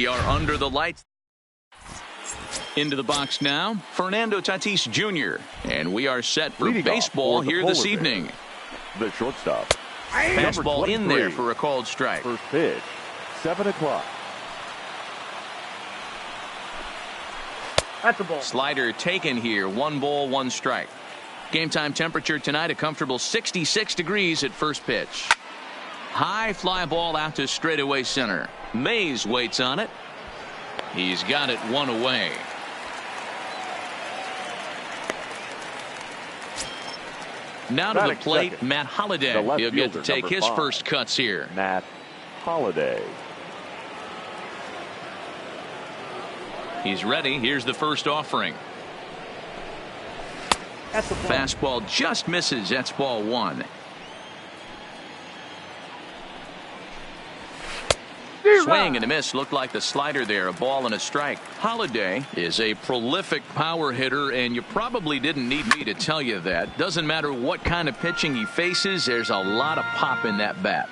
We are under the lights. Into the box now, Fernando Tatis Jr. And we are set for baseball here this evening. The shortstop. Fastball in there for a called strike. First pitch, 7 o'clock. That's a ball. Slider taken here, 1 ball, 1 strike. Game time temperature tonight, a comfortable 66 degrees at first pitch. High fly ball out to straightaway center. Mays waits on it. He's got it 1 away. Now to the plate, second. Matt Holliday. He'll get to take his first cuts here. Matt Holliday. He's ready. Here's the first offering. That's a ball. Fastball just misses. That's ball 1. Swing and a miss. Looked like the slider there. A ball and a strike. Holliday is a prolific power hitter, and you probably didn't need me to tell you that. Doesn't matter what kind of pitching he faces, there's a lot of pop in that bat.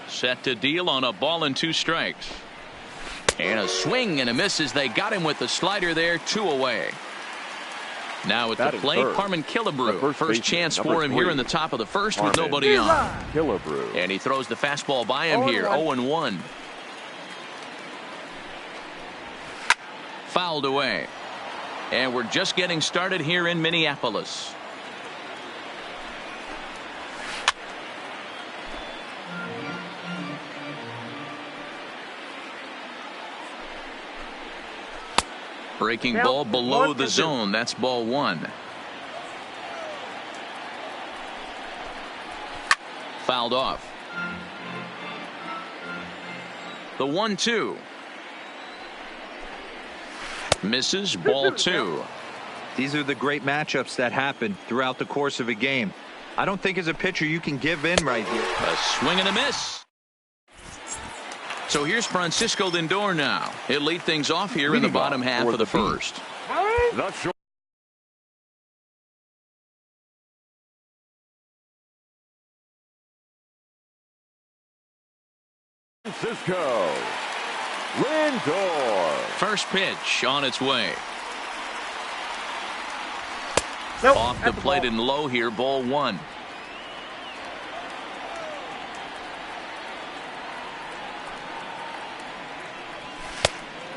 Set to deal on a ball and 2 strikes. And a swing and a miss as they got him with the slider there. 2 away. Now at the plate, Harmon Killebrew. First chance for him here in the top of the first with nobody on. Killebrew. And he throws the fastball by him here. 0-1. Fouled away. And we're just getting started here in Minneapolis. Breaking ball below the zone. That's ball 1. Fouled off. The 1-2. Misses. Ball 2. These are the great matchups that happen throughout the course of a game. I don't think as a pitcher you can give in right here. A swing and a miss. So here's Francisco Lindor now. He'll lead things off here in the bottom half of the first. The short. Francisco Lindor. First pitch on its way. Nope, Off the plate and low here, ball 1.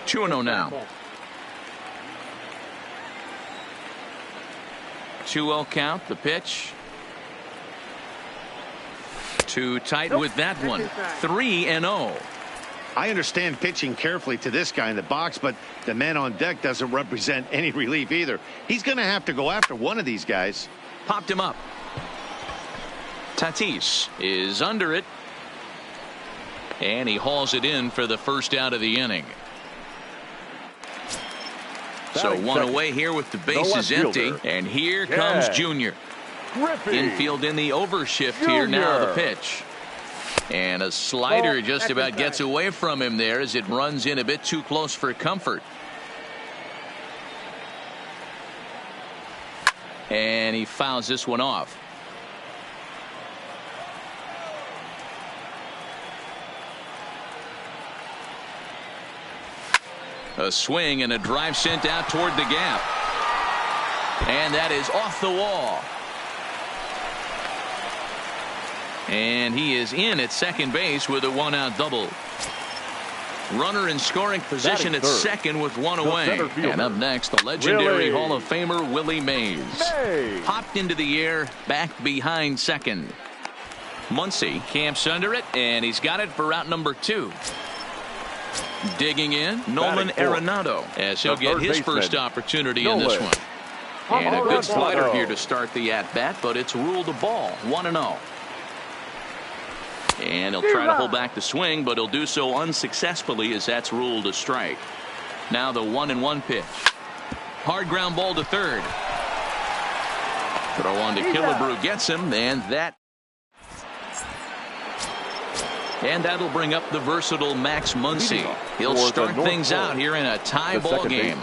Two and 0 now. 2-0 count. The pitch. Too tight with that one. 3-0. I understand pitching carefully to this guy in the box, but the man on deck doesn't represent any relief either. He's going to have to go after one of these guys. Popped him up. Tatis is under it. And he hauls it in for the first out of the inning. So 1 away here with the bases empty. And here comes Junior. Infield in the overshift here now. The pitch. And a slider just about gets away from him there as it runs in a bit too close for comfort. And he fouls this one off. A swing and a drive sent out toward the gap. And that is off the wall. And he is in at second base with a 1-out double. Runner in scoring position at second with 1 away. And up next, the legendary Hall of Famer Willie Mays. Popped into the air, back behind second. Muncy camps under it, and he's got it for route number 2. Digging in, Nolan Arenado, as he'll get his first opportunity in this one. And a good slider here to start the at-bat, but it's ruled a ball. 1-0. And he'll try to hold back the swing, but he'll do so unsuccessfully as that's ruled a strike. Now the 1-1 pitch. Hard ground ball to third. Throw on to Killebrew gets him, and that'll bring up the versatile Max Muncy. He'll start things out here in a tie ball game.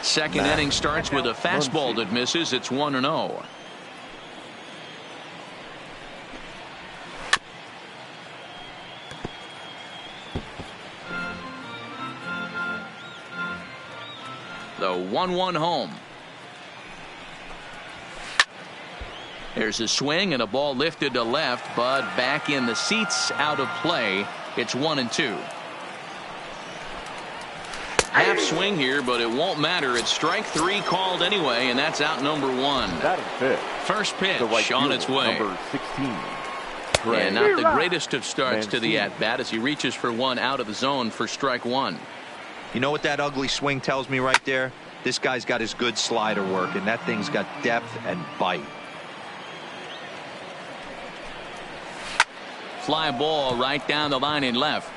Second inning starts with a fastball that misses. It's 1-0. The 1-1 home. There's a swing and a ball lifted to left, but back in the seats, out of play. It's 1-2. Half swing here, but it won't matter. It's strike 3 called anyway, and that's out number 1. That is it. First pitch Right on its way. Number 16. And not the greatest of starts to the at-bat as he reaches for one out of the zone for strike 1. You know what that ugly swing tells me right there? This guy's got his good slider work, and that thing's got depth and bite. Fly ball right down the line in left.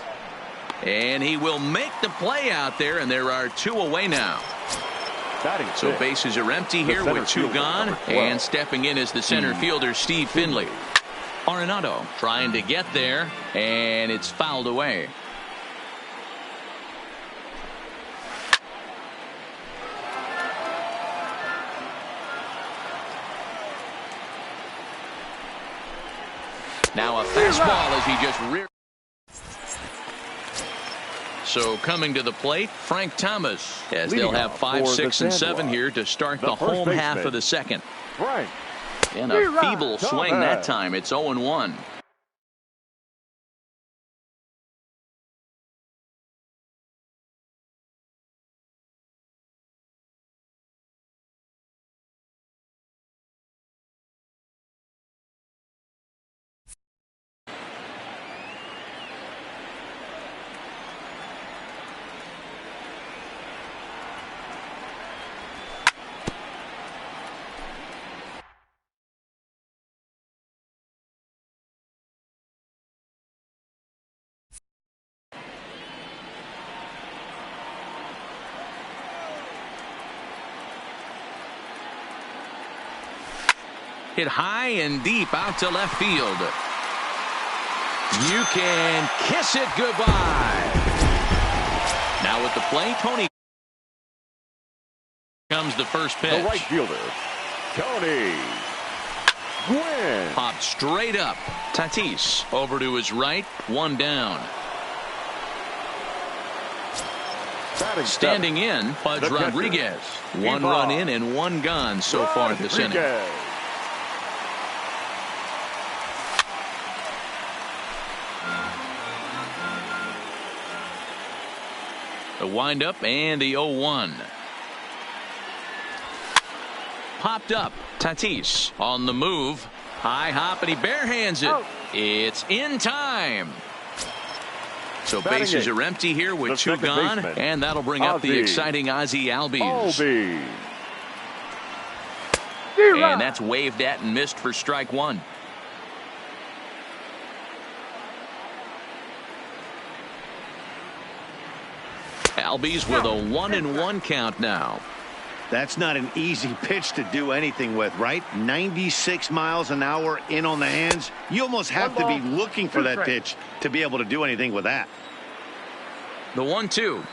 And he will make the play out there, and there are 2 away now. So bases are empty here with 2 gone, and stepping in is the center fielder Steve Finley. Arenado trying to get there, and it's fouled away. Now a fastball as he just reared. So coming to the plate, Frank Thomas, as they'll have 5, 6, and 7 here to start the home half of the second. Frank. And a feeble swing that time. It's 0-1. Hit high and deep out to left field. You can kiss it goodbye. Now at the plate, Tony comes the first pitch. The right fielder, Tony Gwynn. Popped straight up. Tatis over to his right, 1 down. Standing in, Pudge Rodriguez. 1 run in and 1 gone so far this inning. The windup and the 0-1. Popped up. Tatis on the move. High hop and he barehands it. It's in time. So bases are empty here with 2 gone. And that'll bring up the exciting Ozzie Albies. And that's waved at and missed for strike 1. Albies with a 1-1 count now. That's not an easy pitch to do anything with, right? 96 miles an hour in on the hands. You almost have to be looking for that pitch to be able to do anything with that. The 1-2.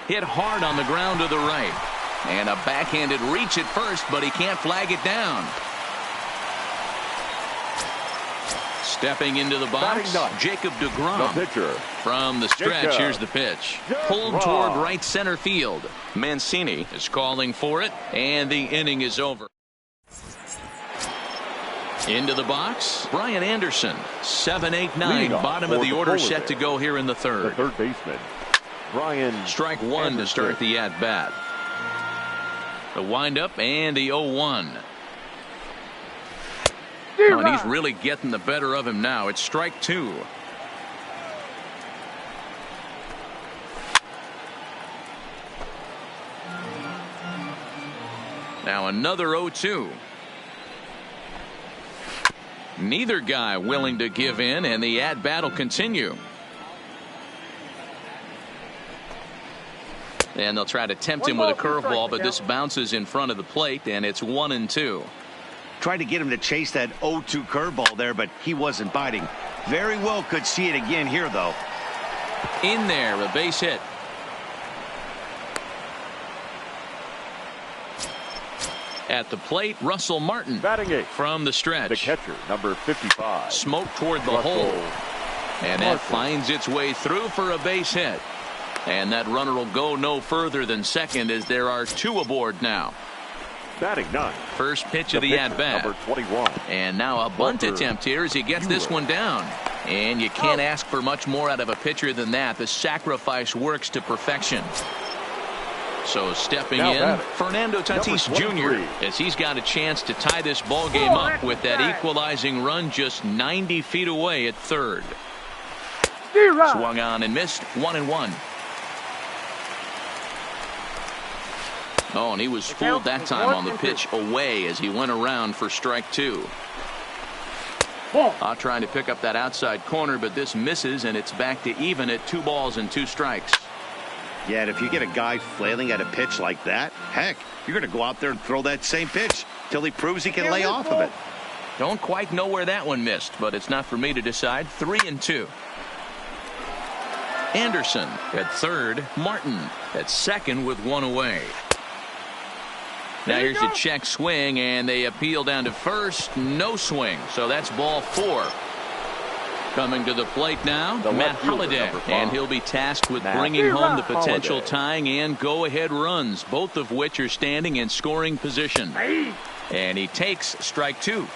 Hit hard on the ground to the right. And a backhanded reach at first, but he can't flag it down. Stepping into the box, Jacob deGrom. The pitcher. From the stretch, here's the pitch. Pulled toward right center field. Mancini is calling for it, and the inning is over. Into the box, Brian Anderson. 7, 8, 9, bottom of the order set to go here in the third. The third baseman, Brian. Strike 1 to start the at-bat. The windup and the 0-1. Oh, and he's really getting the better of him now. It's strike 2. Now another 0-2. Neither guy willing to give in, and the at-bat will continue. And they'll try to tempt him with a curveball, but this bounces in front of the plate, and it's 1-2. Tried to get him to chase that 0-2 curveball there, but he wasn't biting. Very well could see it again here, though. In there, a base hit. At the plate, Russell Martin. Batting 8. From the stretch. The catcher, number 55. Smoke toward the hole. And that finds its way through for a base hit. And that runner will go no further than second as there are 2 aboard now. Batting 9. First pitch of the at-bat. Number 21. And now a bunt attempt here as he gets this one down. And you can't ask for much more out of a pitcher than that. The sacrifice works to perfection. So stepping in, Fernando Tatis Jr. as he's got a chance to tie this ball game up with that equalizing run just 90 feet away at third. Swung on and missed. 1-1. Oh, and he was fooled that time on the pitch away as he went around for strike 2. Trying to pick up that outside corner, but this misses, and it's back to even at 2 balls and 2 strikes. Yeah, and if you get a guy flailing at a pitch like that, heck, you're going to go out there and throw that same pitch till he proves he can lay off of it. Don't quite know where that one missed, but it's not for me to decide. 3-2. Anderson at third. Martin at second with 1 away. Now here's a check swing, and they appeal down to first. No swing, so that's ball 4. Coming to the plate now, Matt Holliday, and he'll be tasked with bringing home the potential tying and go-ahead runs, both of which are standing in scoring position. And he takes strike 2.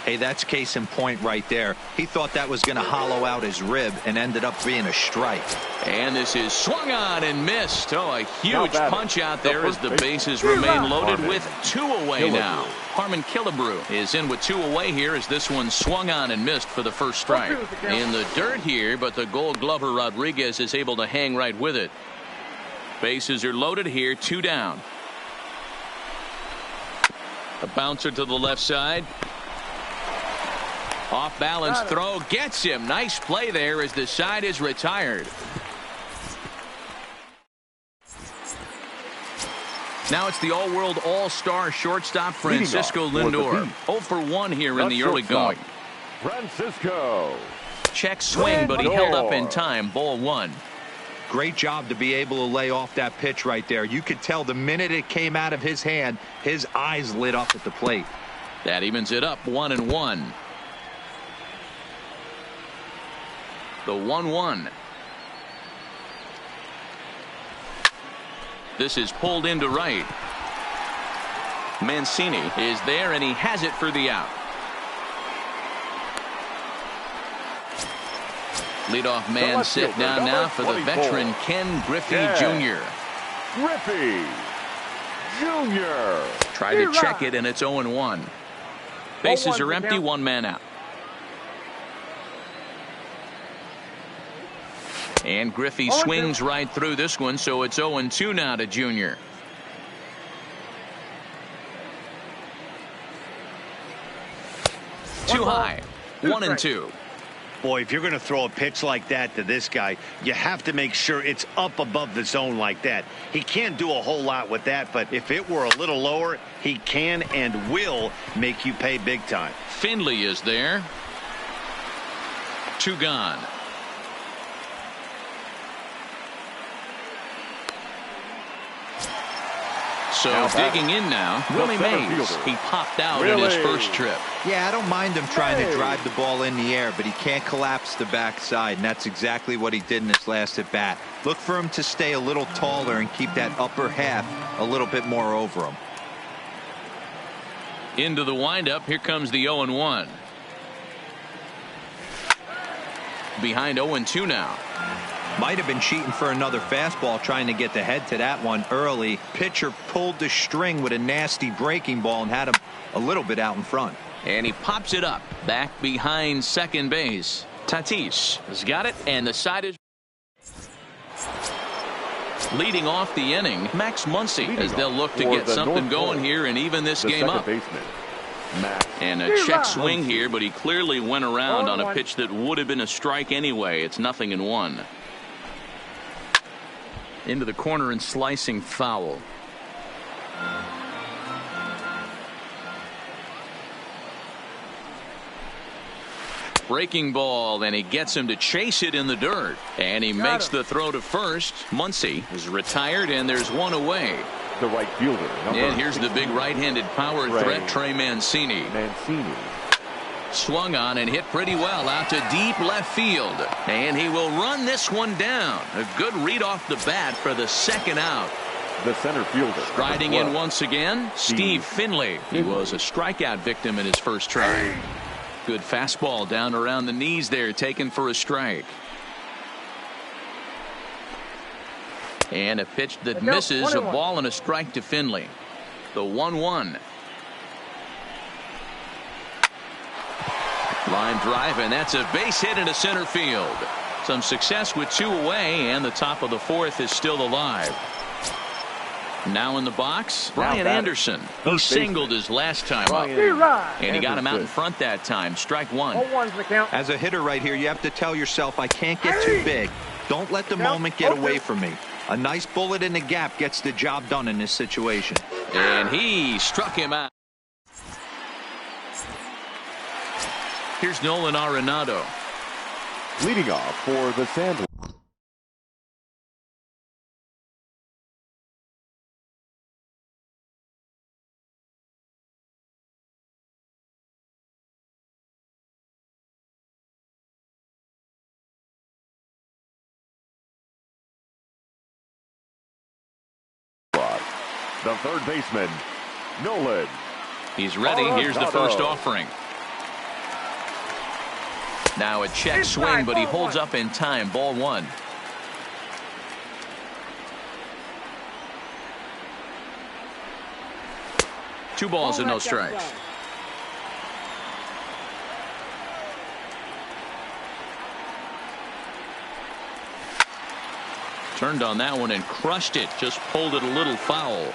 Hey, that's case in point right there. He thought that was going to hollow out his rib and ended up being a strike. And this is swung on and missed. Oh, a huge punch out there as the bases remain loaded with 2 away now. Harmon Killebrew is in with 2 away here as this one swung on and missed for the first strike. In the dirt here, but the Gold Glover Rodriguez is able to hang right with it. Bases are loaded here, 2 down. A bouncer to the left side. Off balance throw gets him. Nice play there as the side is retired. Now it's the all-world all-star shortstop Francisco Lindor. 0 for 1 here in the early going. Francisco. Check swing, but he held up in time. Ball 1. Great job to be able to lay off that pitch right there. You could tell the minute it came out of his hand, his eyes lit up at the plate. That evens it up. 1-1. The 1-1. This is pulled into right. Mancini is there, and he has it for the out. Leadoff man sit down now for the veteran Ken Griffey Jr. Griffey Jr. Tried to check it, and it's 0-1. Bases are empty, 1 man out. And Griffey swings right through this one, so it's 0-2 now to Jr. Too high. 1-2. Boy, if you're going to throw a pitch like that to this guy, you have to make sure it's up above the zone like that. He can't do a whole lot with that, but if it were a little lower, he can and will make you pay big time. Finley is there. 2 gone. So digging in now, Willie Mays. He popped out in his first trip. Yeah, I don't mind him trying to drive the ball in the air, but he can't collapse the backside, and that's exactly what he did in his last at bat. Look for him to stay a little taller and keep that upper half a little bit more over him. Into the windup, here comes the 0-1. Behind 0-2 now. Might have been cheating for another fastball, trying to get the head to that one early. Pitcher pulled the string with a nasty breaking ball and had him a little bit out in front. And he pops it up back behind second base. Tatis has got it, and the side is leading off the inning. Max Muncy as they'll look to get something going here and even this game up. And a check swing here, but he clearly went around on a pitch that would have been a strike anyway. It's 0-1. Into the corner and slicing foul. Breaking ball, and he gets him to chase it in the dirt, and he makes the throw to first. Muncy is retired, and there's 1 away. The right fielder. And here's the big right-handed power threat, Trey Mancini. Swung on and hit pretty well out to deep left field. And he will run this one down. A good read off the bat for the second out. The center fielder. Striding in once again, Steve Finley. He was a strikeout victim in his first try. Good fastball down around the knees there, taken for a strike. And a pitch that misses, a ball and a strike to Finley. The 1-1. Line drive, and that's a base hit into center field. Some success with 2 away, and the top of the 4th is still alive. Now in the box, Brian Anderson. He singled his last time up, and he got him out in front that time. Strike 1. As a hitter right here, you have to tell yourself, I can't get too big. Don't let the moment get away from me. A nice bullet in the gap gets the job done in this situation. And he struck him out. Here's Nolan Arenado. Leading off for the Sandwich. The third baseman, Nolan. He's ready. Here's the first offering. Now a check swing, but he holds up in time. Ball 1. Two balls and no strikes. Turned on that one and crushed it. Just pulled it a little foul.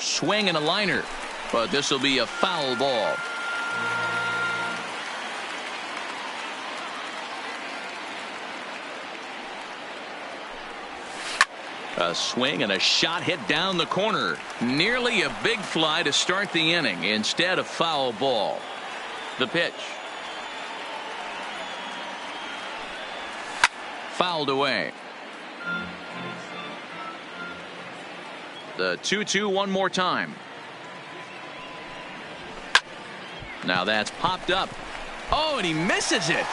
Swing and a liner, but this will be a foul ball. A swing and a shot hit down the corner. Nearly a big fly to start the inning. Instead, a foul ball. The pitch. Fouled away. The 2-2 one more time. Now that's popped up. Oh, and he misses it.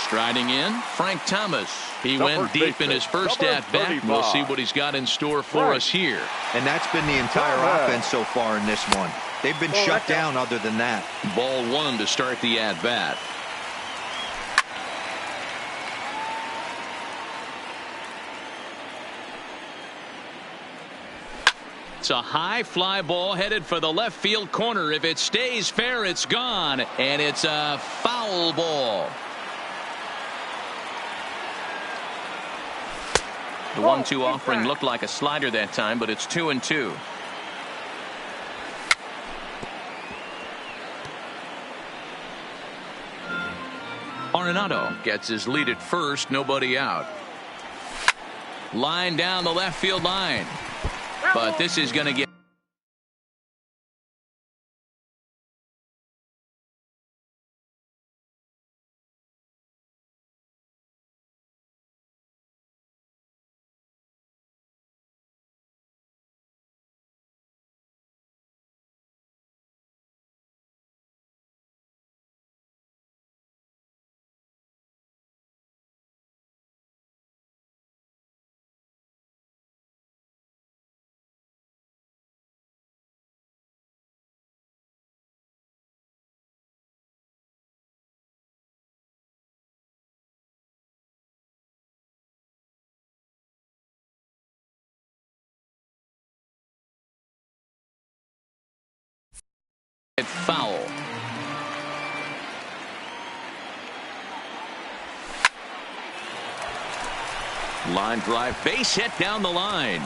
Striding in, Frank Thomas. He went deep in his first at bat. We'll see what he's got in store for us here. And that's been the entire offense so far in this one. They've been shut down other than that. Ball 1 to start the at bat. It's a high fly ball headed for the left field corner. If it stays fair, it's gone, and it's a foul ball. The 1-2 offering looked like a slider that time, but it's 2-2. Arenado gets his lead at first, nobody out. Line down the left field line, but this is going to get foul. Line drive, base hit down the line.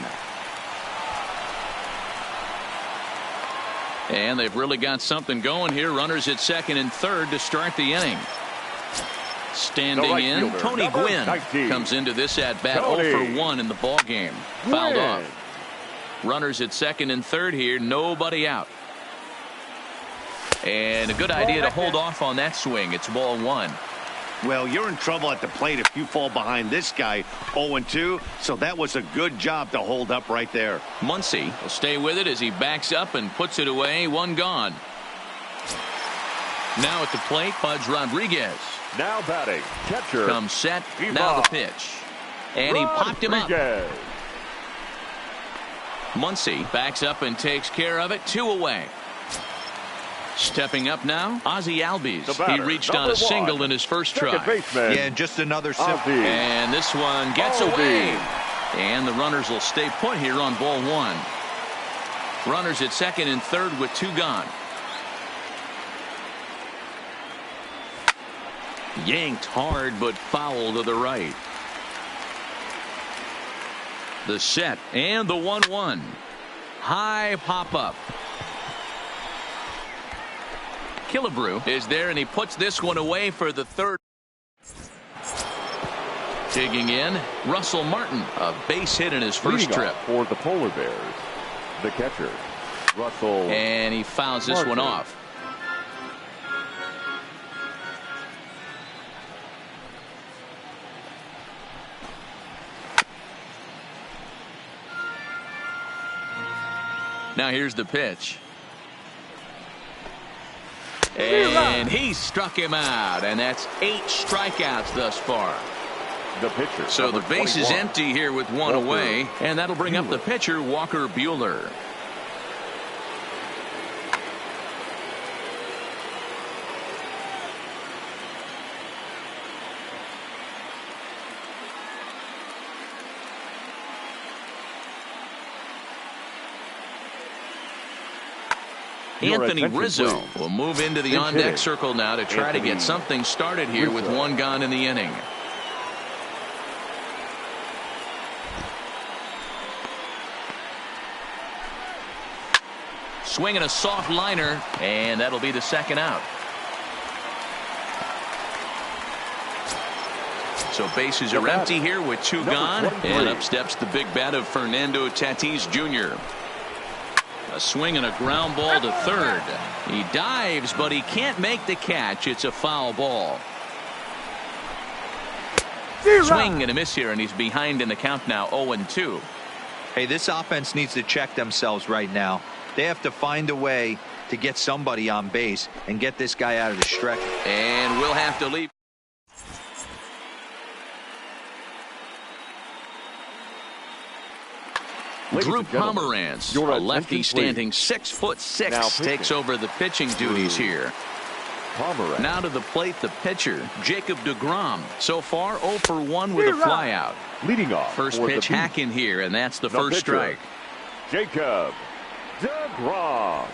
And they've really got something going here. Runners at second and third to start the inning. Standing in, fielder, Tony Gwynn 19. comes into this at bat 0 for 1 in the ball game. Fouled off. Runners at second and third here, nobody out. And a good idea to hold off on that swing. It's ball one. Well, you're in trouble at the plate if you fall behind this guy 0-2, so that was a good job to hold up right there. Muncy will stay with it as he backs up and puts it away. One gone. Now at the plate, Pudge Rodriguez. Now batting, catcher. Comes set. Now the pitch. And he popped him up. Muncy backs up and takes care of it. 2 away. Stepping up now, Ozzie Albies. He reached on a single in his first try. Yeah, just another simple. And this one gets away. And the runners will stay put here on ball one. Runners at second and third with 2 gone. Yanked hard but foul to the right. The set and the 1-1. High pop up. Killebrew is there and he puts this one away for the third. Digging in, Russell Martin, a base hit in his first trip. For the Polar Bears, the catcher, Russell. And he fouls this one off. Now here's the pitch. And he struck him out, and that's 8 strikeouts thus far. The pitcher. So the base is empty here with 1 away, and that'll bring up the pitcher, Walker Buehler. Anthony Rizzo will move into the on-deck circle now to try to get something started here with 1 gone in the inning. Swinging a soft liner, and that'll be the second out. So bases are empty here with 2 gone, and up steps the big bat of Fernando Tatis Jr. A swing and a ground ball to third. He dives, but he can't make the catch. It's a foul ball. Swing and a miss here, and he's behind in the count now, 0-2. Hey, this offense needs to check themselves right now. They have to find a way to get somebody on base and get this guy out of the stretch. And we'll have to leave. Drew Pomeranz, a lefty standing 6'6", takes over the pitching duties here. Now to the plate, the pitcher, Jacob deGrom. So far, 0 for 1 with a flyout. Leading off. First pitch hack in here, and that's the first strike. Jacob deGrom.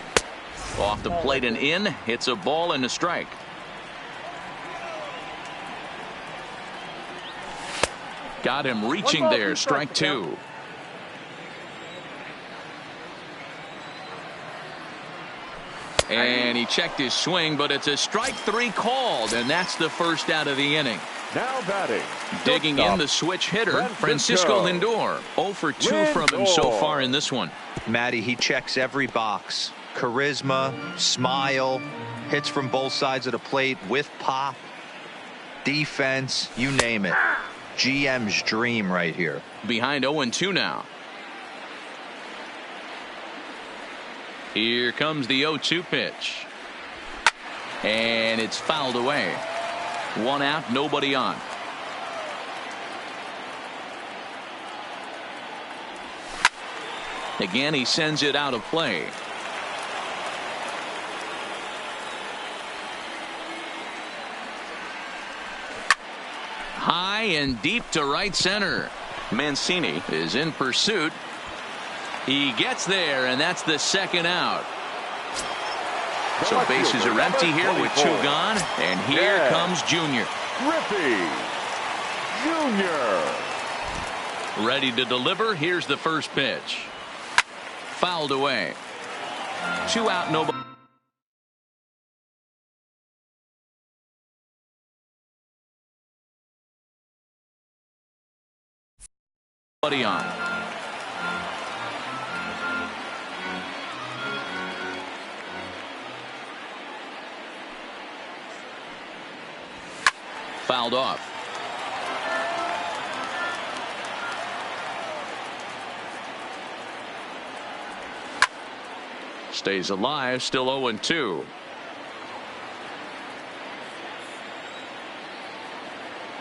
Off the plate and in. Hits a ball and a strike. Got him reaching there. Strike 2. And he checked his swing, but it's a strike 3 called, and that's the first out of the inning. Now batting. Digging in the switch hitter, Francisco Lindor. 0 for 2 from him so far in this one. Matty, he checks every box. Charisma, smile, hits from both sides of the plate with pop, defense, you name it. GM's dream right here. Behind 0-2 now. Here comes the 0-2 pitch. And it's fouled away. 1 out, nobody on. Again, he sends it out of play. High and deep to right center. Mancini is in pursuit. He gets there, and that's the second out. So bases are empty here with 2 gone, and here comes Junior. Griffey Jr. Ready to deliver. Here's the first pitch. Fouled away. 2 out, nobody on. fouled off. Stays alive, still 0-2.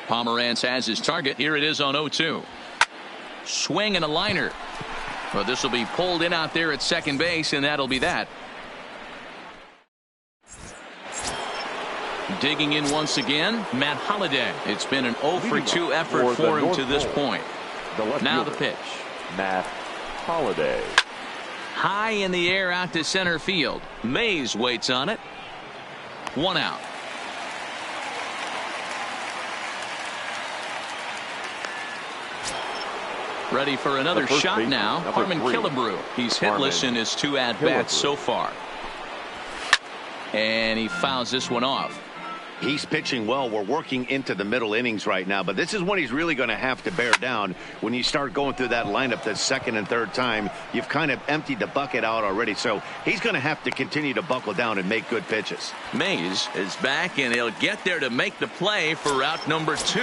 Pomerantz has his target. Here it is on 0-2. Swing and a liner. Well, this will be pulled in out there at second base, and that'll be that. Digging in once again, Matt Holliday. It's been an 0-for-2 effort for him to this point. Now the pitch. Matt Holliday. High in the air out to center field. Mays waits on it. 1 out. Ready for another shot now. Harmon Killebrew. He's hitless in his 2 at-bats so far. And he fouls this one off. He's pitching well. We're working into the middle innings right now, but this is when he's really going to have to bear down. When you start going through that lineup the second and third time, you've kind of emptied the bucket out already, so he's going to have to continue to buckle down and make good pitches. Mays is back, and he'll get there to make the play for out number 2.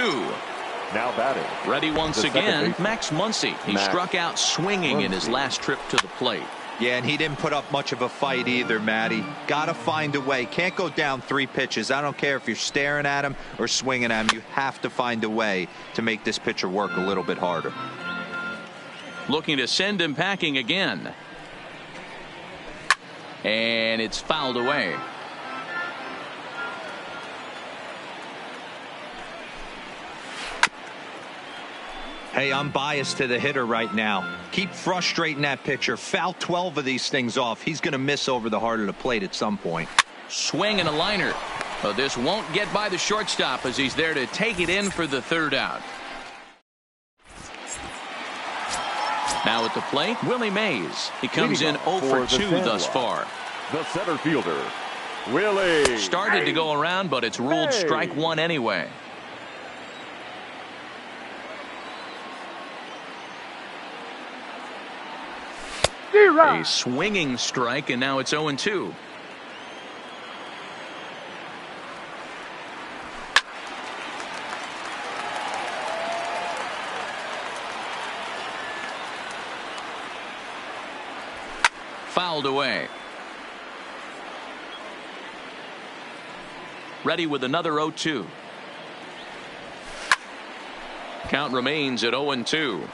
Now batting. Ready once again, Max Muncy. He struck out swinging in his last trip to the plate. Yeah, and he didn't put up much of a fight either, Matty. Got to find a way. Can't go down 3 pitches. I don't care if you're staring at him or swinging at him. You have to find a way to make this pitcher work a little bit harder. Looking to send him packing again. And it's fouled away. Hey, I'm biased to the hitter right now. Keep frustrating that pitcher. Foul 12 of these things off. He's going to miss over the heart of the plate at some point. Swing and a liner. But this won't get by the shortstop as he's there to take it in for the 3rd out. Now at the plate, Willie Mays. He comes in 0-for-2 thus far. The center fielder, Willie. Started to go around, but it's ruled strike 1 anyway. A swinging strike, and now it's 0-2. Fouled away. Ready with another 0-2. Count remains at 0-2.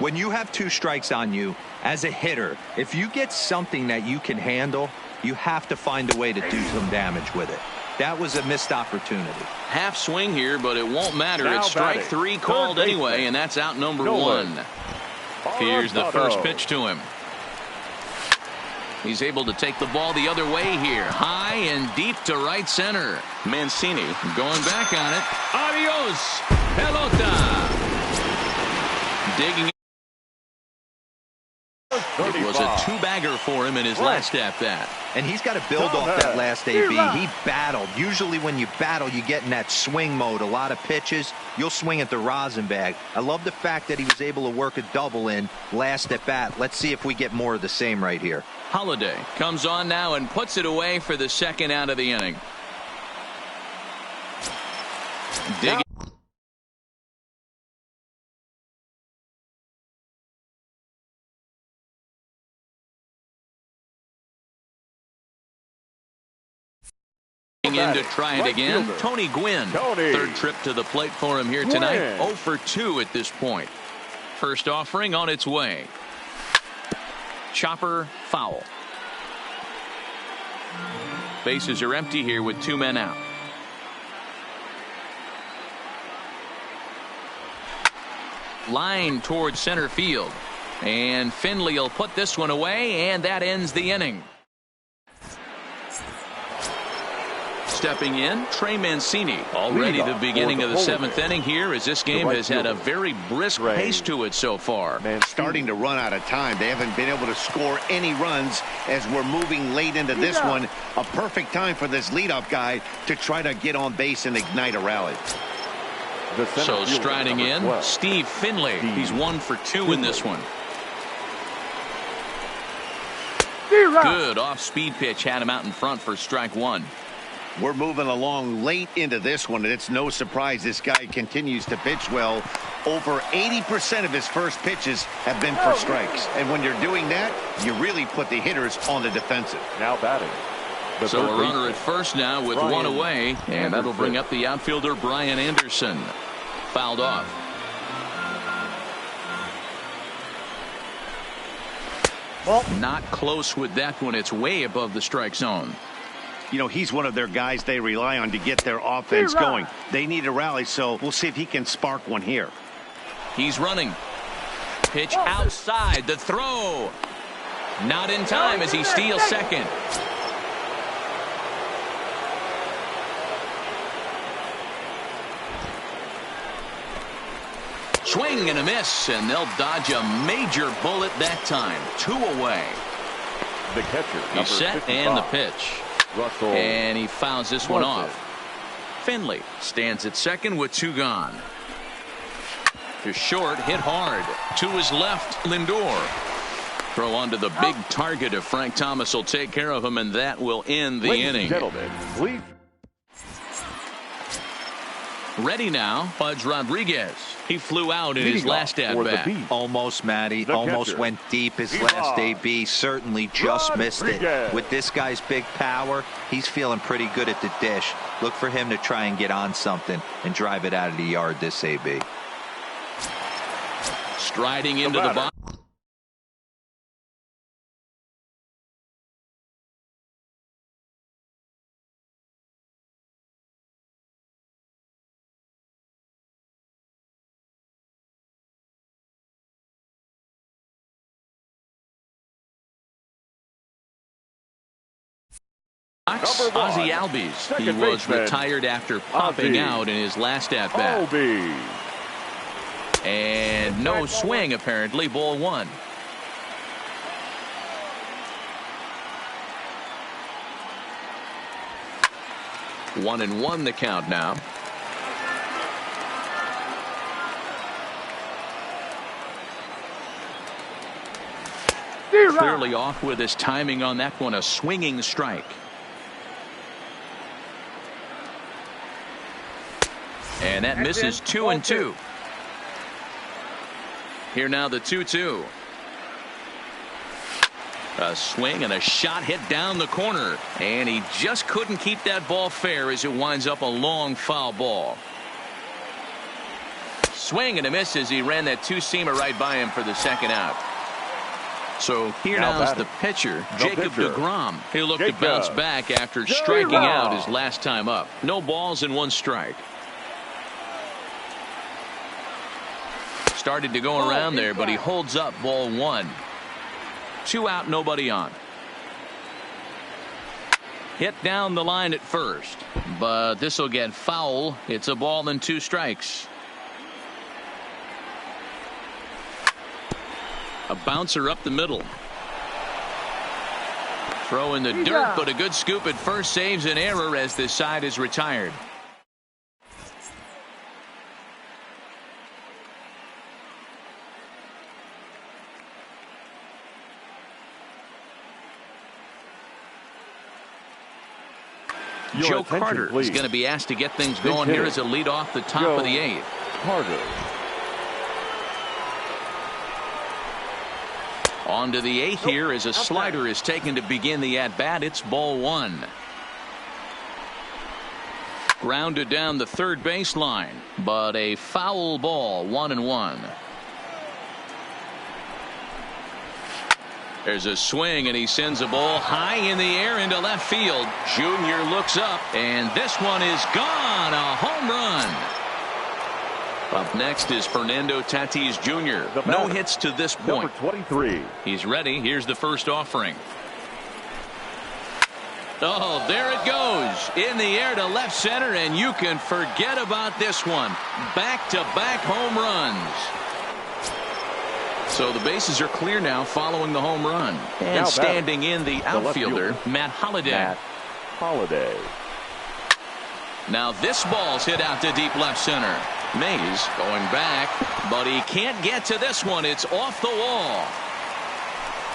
When you have 2 strikes on you, as a hitter, if you get something that you can handle, you have to find a way to do some damage with it. That was a missed opportunity. Half swing here, but it won't matter. It's strike 3 called anyway, and that's out number 1. Here's the first pitch to him. He's able to take the ball the other way here. High and deep to right center. Mancini going back on it. Adios, pelota. Digging. It was a 2-bagger for him in his last at-bat. And he's got to build off that last AB. He battled. Usually when you battle, you get in that swing mode. A lot of pitches, you'll swing at the rosin bag. I love the fact that he was able to work a double in last at-bat. Let's see if we get more of the same right here. Holliday comes on now and puts it away for the 2nd out of the inning. Digging. In to try it again. Tony Gwynn. 3rd trip to the plate for him here tonight. 0-for-2 at this point. First offering on its way. Chopper foul. Bases are empty here with 2 men out. Line towards center field. And Finley will put this one away, and that ends the inning. Stepping in, Trey Mancini. Already the beginning of the 7th inning here, as this game has had a very brisk pace to it so far. Starting to run out of time. They haven't been able to score any runs as we're moving late into this one. A perfect time for this leadoff guy to try to get on base and ignite a rally. So striding in, Steve Finley. He's 1-for-2 in this one. Good off-speed pitch had him out in front for strike 1. We're moving along late into this one, and it's no surprise this guy continues to pitch well. Over 80% of his first pitches have been for strikes. And when you're doing that, you really put the hitters on the defensive. Now batting. So a runner at first now with one away, and that'll bring up the outfielder Brian Anderson. Fouled off. Well, not close with that one. It's way above the strike zone. You know, he's one of their guys they rely on to get their offense going. They need a rally, so we'll see if he can spark one here. He's running. Pitch outside. The throw. Not in time as he steals second. Swing and a miss, and they'll dodge a major bullet that time. 2 away. The catcher. He's set 55. and the pitch. Russell. And he fouls this one off. Finley stands at second with 2 gone. To short, hit hard. To his left, Lindor. Throw onto the big target of Frank Thomas will take care of him, and that will end the inning. Gentlemen, please. Ready now, Pudge Rodriguez. He flew out in his last at-bat. Almost, Matty. Almost went deep his last AB. Certainly just missed it. With this guy's big power, he's feeling pretty good at the dish. Look for him to try and get on something and drive it out of the yard this AB. Striding into the box. Ozzie Albies. He was retired after popping out in his last at-bat. And no swing, apparently. Ball 1. One and one the count now. Clearly off with his timing on that one. A swinging strike. And that misses 2 and 2. Here now the 2-2. A swing and a shot hit down the corner. And he just couldn't keep that ball fair as it winds up a long foul ball. Swing and a miss as he ran that 2-seamer right by him for the second out. So here now is the pitcher, Jacob deGrom. He'll look to bounce back after striking out his last time up. No balls and 1 strike. Started to go around there, but he holds up ball 1. 2 out, nobody on. Hit down the line at first, but this will get foul. It's a ball and 2 strikes. A bouncer up the middle. Throw in the dirt, but a good scoop at first saves an error as this side is retired. Joe Carter is going to be asked to get things going here as a lead off the top of the 8th. Carter. On to the 8th here as a slider is taken to begin the at-bat. It's ball 1. Grounded down the third baseline, but a foul ball. 1-1. There's a swing, and he sends a ball high in the air into left field. Junior looks up, and this one is gone. A home run. Up next is Fernando Tatis Jr. No hits to this point. Number 23. He's ready. Here's the first offering. Oh, there it goes. In the air to left center, and you can forget about this one. Back-to-back home runs. So the bases are clear now following the home run. And now standing in the outfielder, Matt Holliday. Now this ball's hit out to deep left center. Mays going back, but he can't get to this one. It's off the wall.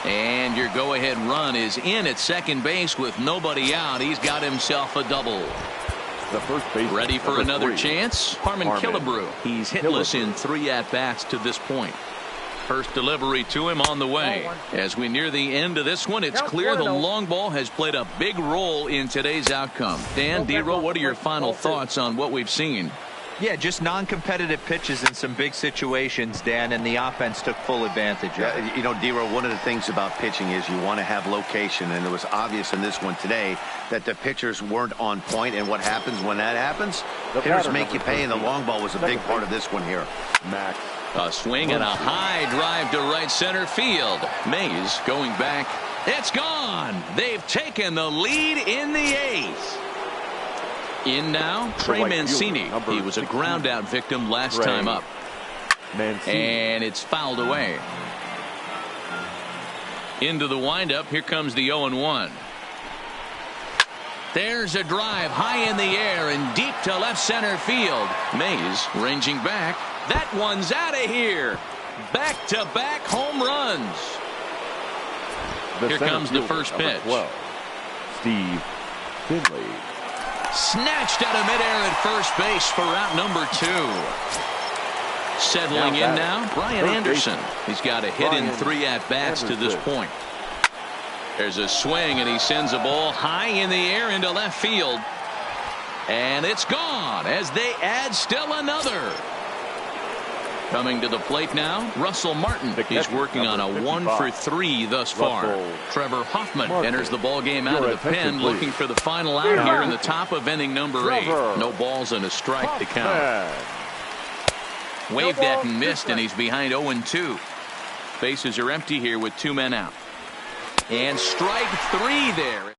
And your go-ahead run is in at second base with nobody out. He's got himself a double. The first base ready for another 3. chance. Harmon Killebrew. He's hitless in 3 at-bats to this point. First delivery to him on the way. As we near the end of this one, it's clear the long ball has played a big role in today's outcome. Dan, Dero, what are your final thoughts on what we've seen? Yeah, just non-competitive pitches in some big situations, Dan, and the offense took full advantage of it. You know, Dero, one of the things about pitching is you want to have location, and it was obvious in this one today that the pitchers weren't on point, and what happens when that happens? Hitters make you pay, and the long ball was a big part of this one here. Max. A swing and a high drive to right center field. Mays going back. It's gone. They've taken the lead in the 8th. In now, Trey Mancini. He was a ground out victim last time up. And it's fouled away. Into the windup. Here comes the 0-1. There's a drive high in the air and deep to left center field. Mays ranging back. That one's out of here. Back-to-back home runs. Here comes the first pitch. 12, Steve Finley. Snatched out of midair at first base for out number 2. Settling in now, Brian Anderson. He's got a hit in 3 at-bats to this point. There's a swing, and he sends a ball high in the air into left field. And it's gone as they add still another. Coming to the plate now, Russell Martin. He's working on a 1-for-3 thus far. Trevor Hoffman enters the ball game out of the pen, looking for the final out here in the top of inning number 8. No balls and a strike to count. Waved at and missed, and he's behind 0-2. Bases are empty here with 2 men out. And strike 3 there.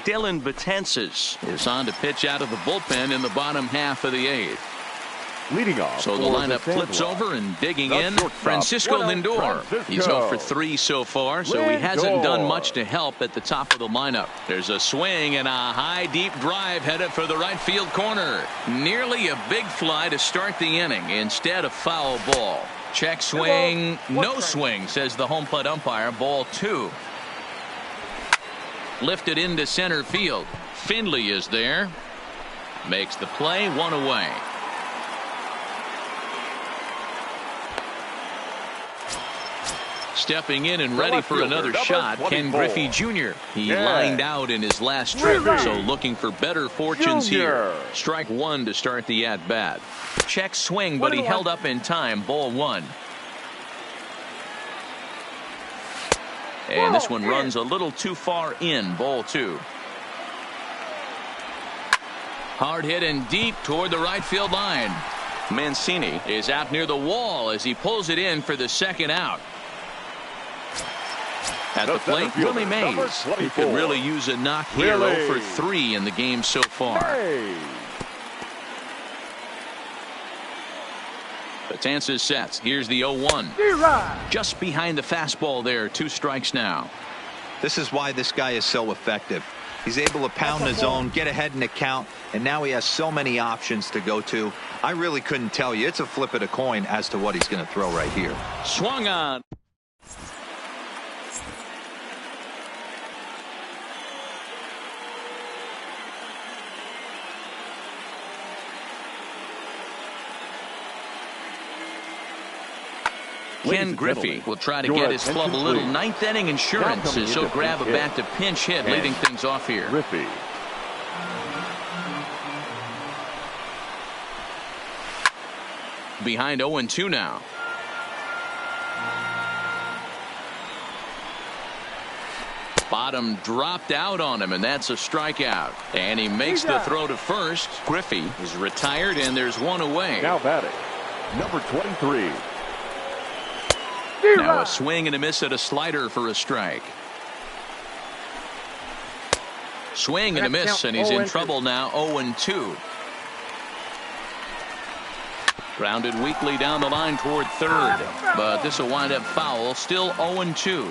Dylan Betances is on to pitch out of the bullpen in the bottom half of the 8th. Leading off. So the lineup flips over and digging in. Francisco Lindor. He's 0 for 3 so far, so he hasn't done much to help at the top of the lineup. There's a swing and a high deep drive headed for the right field corner. Nearly a big fly to start the inning. Instead a foul ball. Check swing. No swing, says the home plate umpire. Ball 2. Lifted into center field. Finley is there. Makes the play, 1 away. Stepping in and ready for another shot, Ken Griffey Jr. He lined out in his last trip, so looking for better fortunes here. Strike 1 to start the at-bat. Check swing, but he held up in time. Ball 1. And this one runs a little too far in. Ball 2. Hard hit and deep toward the right field line. Mancini is out near the wall as he pulls it in for the second out. At the plate, Willie Mays. He could really use a knock here. 0 for 3 in the game so far. Betances sets. Here's the 0-1. Just behind the fastball there. 2 strikes now. This is why this guy is so effective. He's able to pound his own, get ahead in the count, and now he has so many options to go to. I really couldn't tell you. It's a flip of the coin as to what he's going to throw right here. Swung on. Ken Griffey will try to get his club a little ninth inning insurance as he'll grab a bat to pinch hit, leading things off here. Griffey. Behind 0-2 now. Bottom dropped out on him, and that's a strikeout. And he makes the throw to first. Griffey is retired, and there's 1 away. Now batting, number 23. Now a swing and a miss at a slider for a strike. Swing and a miss, and he's in trouble now. 0-2. Grounded weakly down the line toward third, but this will wind up foul. Still 0-2.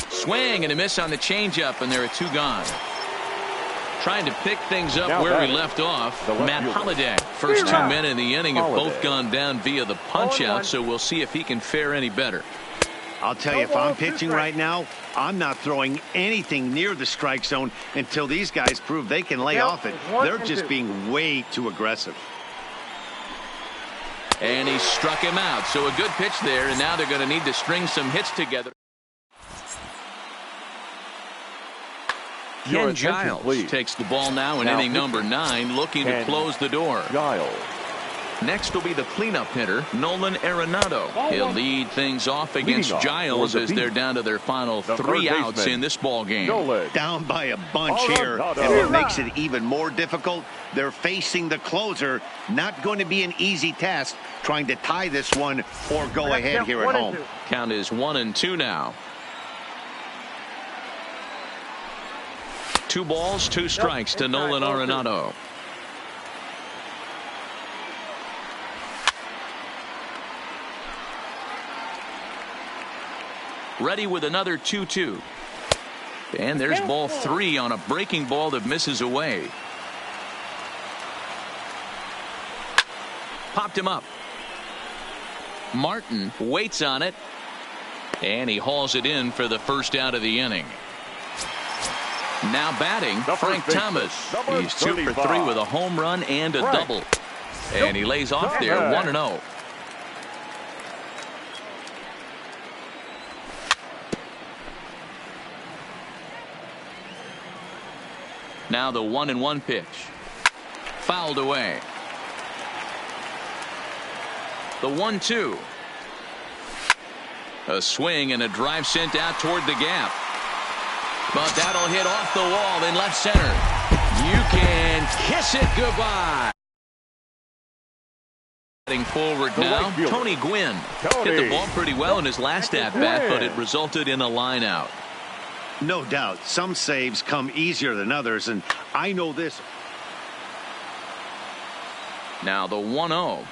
Swing and a miss on the changeup, and there are 2 gone. Trying to pick things up Now where we batting, left off. the left Matt fielder. Holliday. First 2 men in the inning have both Holliday. gone down via the punch out, so we'll see if he can fare any better. I'll tell you, if I'm pitching right now, I'm not throwing anything near the strike zone until these guys prove they can lay off it. They're just being way too aggressive. And he struck him out. So a good pitch there, and now they're going to need to string some hits together. Your Ken attention, Giles please. takes the ball now in Now inning pitching. number 9, looking to Ken close the door. Giles. Next will be the cleanup hitter, Nolan Arenado. He'll lead things off against Leading off Giles for the as they're Bees. down to their final The 3 third outs baseman, in this ball game. Nolan. Down by a bunch Arenado. here, and what makes it even more difficult, they're facing the closer. Not going to be an easy task trying to tie this one or go ahead here at home. Count is 1-2 now. 2 balls, 2 strikes to Nolan Arenado. Ready with another 2-2. And there's ball 3 on a breaking ball that misses away. Popped him up. Martin waits on it. And he hauls it in for the first out of the inning. Now batting, The Frank first Thomas. baseman, number He's 2 for 3 35. with a home run and a Frank. double. And he lays off there, Thomas. 1-0. Now the 1-1 pitch. Fouled away. The 1-2. A swing and a drive sent out toward the gap. But that'll hit off the wall in left center. You can kiss it goodbye. Heading forward The now, right fielder. Tony Gwynn. Tony. Hit the ball pretty well in his last at-bat, but it resulted in a line out. No doubt, some saves come easier than others, and I know this. Now the 1-0.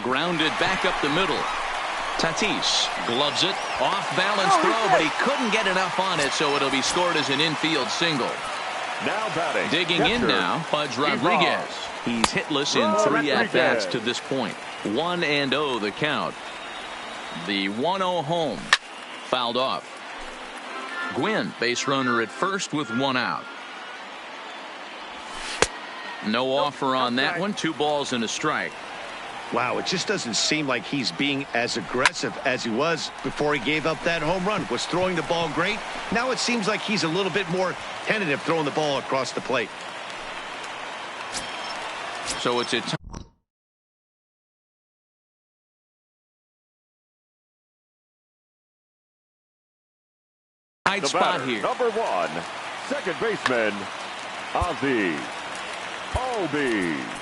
Grounded back up the middle. Tatis gloves it. Off balance throw, but he couldn't get enough on it, so it'll be scored as an infield single. Now batting. Digging in catcher, now, Pudge Rodriguez. He's hitless in 3 at-bats to this point. 1-0 the count. The 1-0 home. Fouled off. Gwynn, base runner at first with 1 out. No offer on that one. 2 balls and a strike. Wow, it just doesn't seem like he's being as aggressive as he was before he gave up that home run. Was throwing the ball great. Now it seems like he's a little bit more tentative throwing the ball across the plate. So it's a tight The spot batter, here. number 1, second baseman, Ozzie Albies.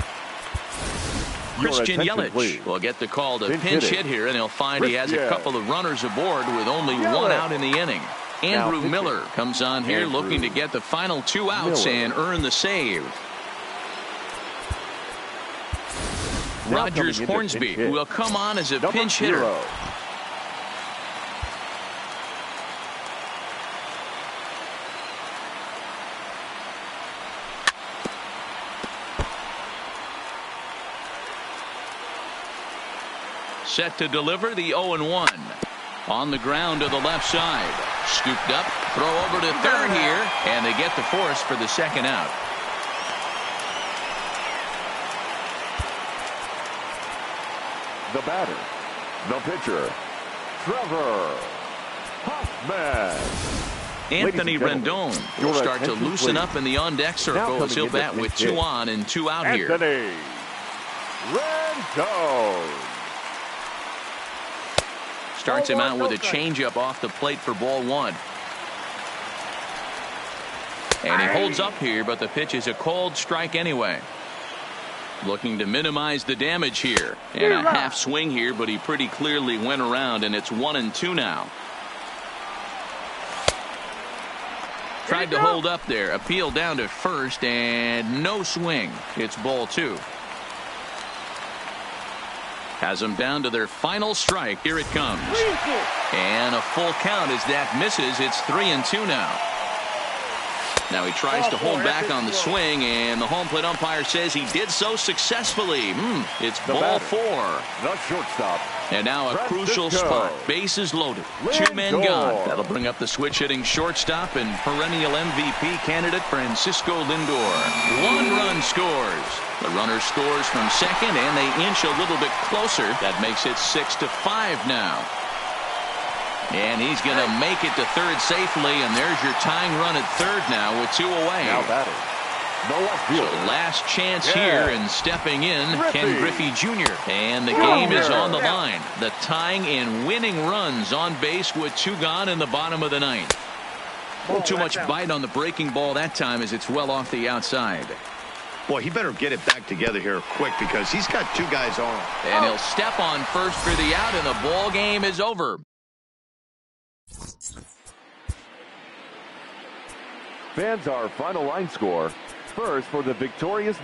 Christian Your attention, Yelich please. will get the call to Pinch pinch hitting. hit here, and he'll find he has a Christian. couple of runners aboard with only 1 Yelich. out in the inning. Andrew pitching. Miller comes on here Andrew looking to get the final 2 outs Miller. and earn the save. Now Rogers coming in to Hornsby pinch hit. will come on as a Number pinch hitter. 0. Set to deliver the 0-1. On the ground to the left side. Scooped up. Throw over to third here. And they get the force for the 2nd out. The batter, the pitcher, Trevor Hoffman. Anthony Ladies and Rendon gentlemen, will your start to attention, loosen please. up in the on-deck Now circle coming as he'll in to bat with pinch 2 hit. on and 2 out here. Anthony Rendon. Starts him out with a changeup off the plate for ball 1. And he holds up here, but the pitch is a cold strike anyway. Looking to minimize the damage here. And a half swing here, but he pretty clearly went around, and it's 1-2 now. Tried to hold up there. Appeal down to first, and no swing. It's ball 2. Has them down to their final strike. Here it comes. And a full count as that misses. It's 3-2 now. Now he tries to hold back on the swing, and the home plate umpire says he did so successfully. It's ball 4. The shortstop. And now a crucial spot. Bases loaded. 2 men gone. That'll bring up the switch-hitting shortstop and perennial MVP candidate Francisco Lindor. 1 run scores. The runner scores from second, and they inch a little bit closer. That makes it 6-5 now. And he's going to make it to third safely, and there's your tying run at third now with 2 away. Now batting. So last chance here, and stepping in, Ken Griffey Jr. And the game is on the line. The tying and winning runs on base with 2 gone in the bottom of the 9th. A little too much bite on the breaking ball that time as it's well off the outside. Boy, he better get it back together here quick because he's got 2 guys on. And he'll step on first for the out, and the ball game is over. Fans, our final line score. First for the victorious